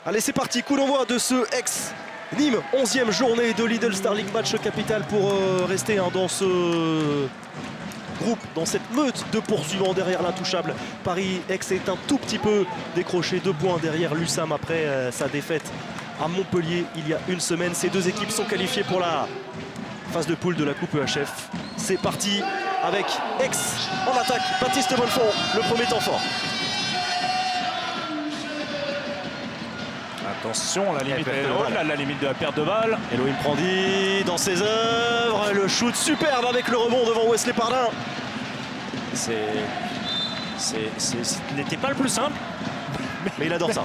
Allez, c'est parti, coup d'envoi de ce ex-Nîmes, 11e journée de Lidl Star League match capital pour rester dans ce groupe, dans cette meute de poursuivants derrière l'intouchable. Paris-Aix est un tout petit peu décroché, 2 points derrière l'USAM après sa défaite à Montpellier il y a une semaine. Ces deux équipes sont qualifiées pour la phase de poule de la Coupe EHF. C'est parti avec Aix en attaque, Baptiste Bonnefond, le premier temps fort. Attention, la limite est haute, la limite de la perte de balle. Elohim Prandi dans ses œuvres, le shoot superbe avec le rebond devant Wesley Pardin. Ce n'était pas le plus simple. Mais il adore ça.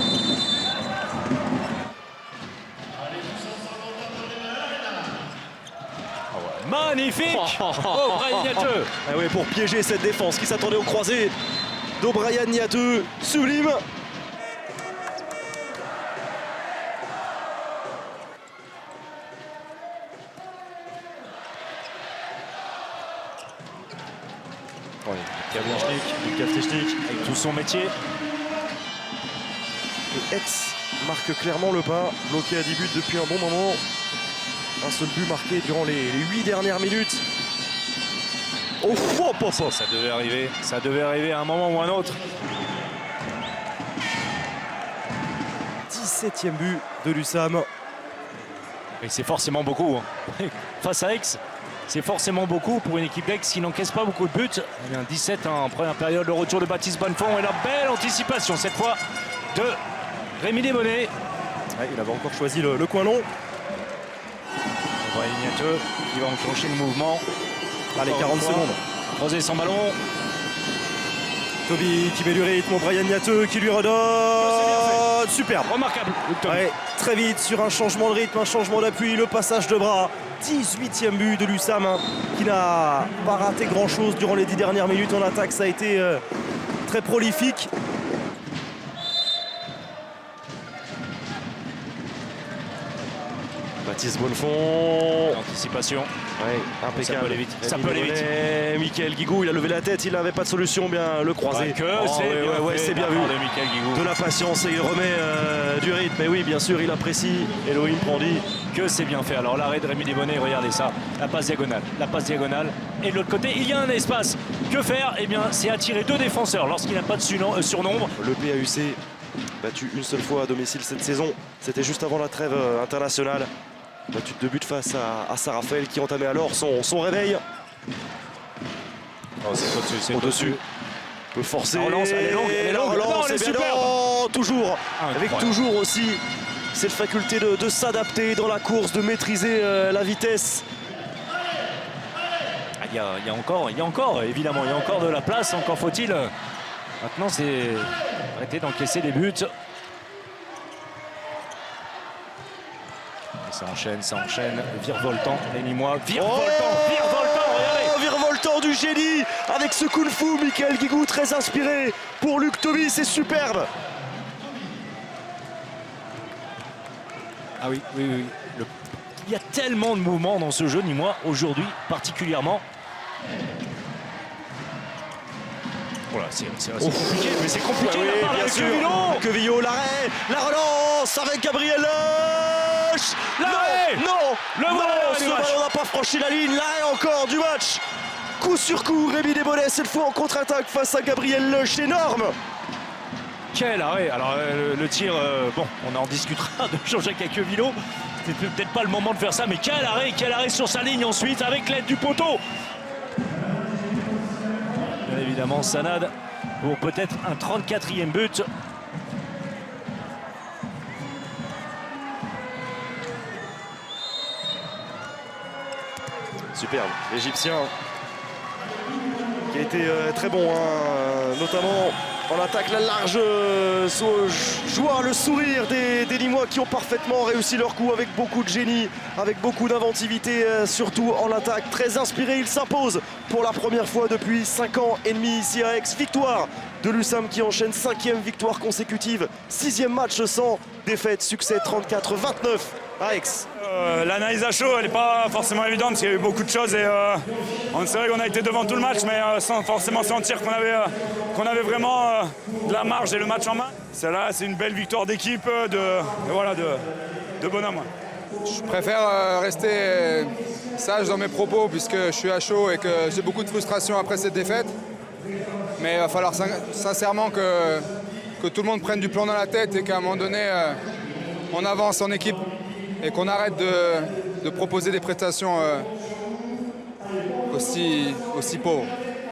Magnifique O'Brien Niateux. Ah oui, pour piéger cette défense qui s'attendait au croisé d'O'Brien Niateux, sublime. Lucas Stechnik avec tout son métier. Et Aix marque clairement le pas, bloqué à 10 buts depuis un bon moment. Un seul but marqué durant les 8 dernières minutes. Oh, ça devait arriver à un moment ou à un autre. 17e but de l'USAM. Et c'est forcément beaucoup. Face à Aix, c'est forcément beaucoup pour une équipe d'Aix qui n'encaisse pas beaucoup de buts. Il y a un 17 en première période, le retour de Baptiste Bonnefond et la belle anticipation cette fois de Rémi Desbonnets. Ouais, il avait encore choisi le coin long. O'Brien Niateux qui va enclencher le mouvement. Allez, 40 secondes. Creuser son ballon. Toby qui met du rythme, O'Brien Niateux qui lui redonne. Superbe. Remarquable. Ouais, très vite sur un changement de rythme, un changement d'appui, le passage de bras. 18e but de l'USAM qui n'a pas raté grand chose durant les 10 dernières minutes en attaque. Ça a été très prolifique. Baptiste Bonnefond. Anticipation. Ouais, impeccable. Ça peut aller vite. Ça peut aller vite. Mickaël Guigou, il a levé la tête, il n'avait pas de solution, bien le croisé. C'est bien vu. De Mickaël Guigou. De la patience et il remet du rythme. Mais oui, bien sûr, il apprécie. Elohim Prandi. Que c'est bien fait. Alors l'arrêt de Rémi Desbonnets, regardez ça. La passe diagonale. Et de l'autre côté, il y a un espace. Que faire? Eh bien, c'est attirer 2 défenseurs lorsqu'il n'a pas de surnombre. Le PAUC battu une seule fois à domicile cette saison. C'était juste avant la trêve internationale. Battu de 2 buts face à Saint-Raphaël qui entamait alors son réveil. Oh, c'est au-dessus. Peut forcer. La relance, elle est longue. C'est bien. Non, toujours. Avec toujours aussi cette faculté de s'adapter dans la course, de maîtriser la vitesse. Il y a encore, évidemment, il y a encore de la place. Encore faut-il. Maintenant, c'est arrêter d'encaisser des buts. Ça enchaîne, virevoltant, les Nîmois, virevoltant, regardez. Virevoltant du génie avec ce kung fu, Mickaël Guigou très inspiré pour Luc Toby, c'est superbe. Ah oui. Il y a tellement de mouvements dans ce jeu Nîmois aujourd'hui particulièrement. Voilà, c'est compliqué, mais c'est compliqué. Oui, bien sûr. Quevillo, l'arrêt, la relance avec Gabriel Loche. Non, ce ballon n'a pas franchi la ligne. L'arrêt encore du match. Coup sur coup, Rémi Desbonnets cette fois en contre-attaque face à Gabriel Loche, énorme. Quel arrêt. Alors le tir, bon, on en discutera de Jean-Jacques Quevillo. C'était peut-être pas le moment de faire ça, mais quel arrêt sur sa ligne ensuite avec l'aide du poteau. Bien évidemment, Sanad pour peut-être un 34e but. Superbe, l'Égyptien qui a été très bon, notamment en attaque, la large joie, le sourire des Nîmois qui ont parfaitement réussi leur coup avec beaucoup de génie, avec beaucoup d'inventivité, surtout en attaque. Très inspiré, il s'impose pour la première fois depuis 5 ans et demi ici à Aix. Victoire de l'USAM qui enchaîne 5e victoire consécutive, 6e match sans défaite, succès 34-29 à Aix. L'analyse à chaud, elle n'est pas forcément évidente parce qu'il y a eu beaucoup de choses et c'est vrai qu'on a été devant tout le match, mais sans forcément sentir qu'on avait vraiment de la marge et le match en main. Celle-là, c'est une belle victoire d'équipe, de bonhomme. Je préfère rester sage dans mes propos puisque je suis à chaud et que j'ai beaucoup de frustration après cette défaite. Mais il va falloir sincèrement que tout le monde prenne du plomb dans la tête et qu'à un moment donné, on avance en équipe et qu'on arrête de proposer des prestations aussi pauvres.